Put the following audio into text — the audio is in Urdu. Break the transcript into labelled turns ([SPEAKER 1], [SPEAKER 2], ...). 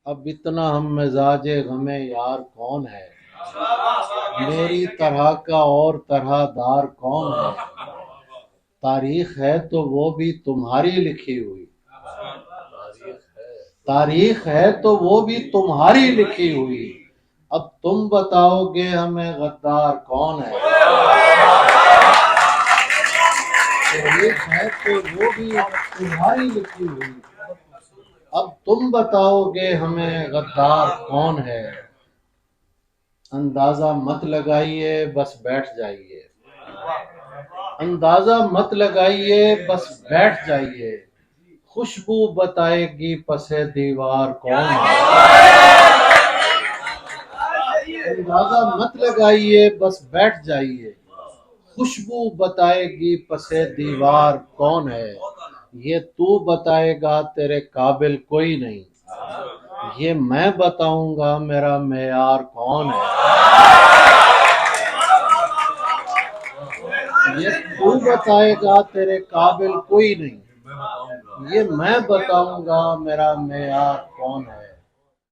[SPEAKER 1] اب اتنا ہم مزاج غم یار کون ہے، میری طرح کا اور طرح دار کون ہے، تاریخ ہے تو وہ بھی تمہاری لکھی ہوئی، تاریخ ہے تو وہ بھی تمہاری لکھی ہوئی، اب تم بتاؤ گے ہمیں غدار کون ہے، تاریخ ہے تو وہ بھی تمہاری لکھی ہوئی، اب تم بتاؤ گے ہمیں غدار کون ہے، اندازہ مت لگائیے بس بیٹھ جائیے، اندازہ مت لگائیے بس بیٹھ جائیے، خوشبو بتائے گی پس دیوار کون ہے، اندازہ مت لگائیے بس بیٹھ جائیے، خوشبو بتائے گی پس دیوار کون ہے، یہ تو بتائے گا تیرے قابل کوئی نہیں، یہ میں بتاؤں گا میرا معیار کون ہے، یہ تو بتائے گا تیرے قابل کوئی نہیں، یہ میں بتاؤں گا میرا معیار کون ہے۔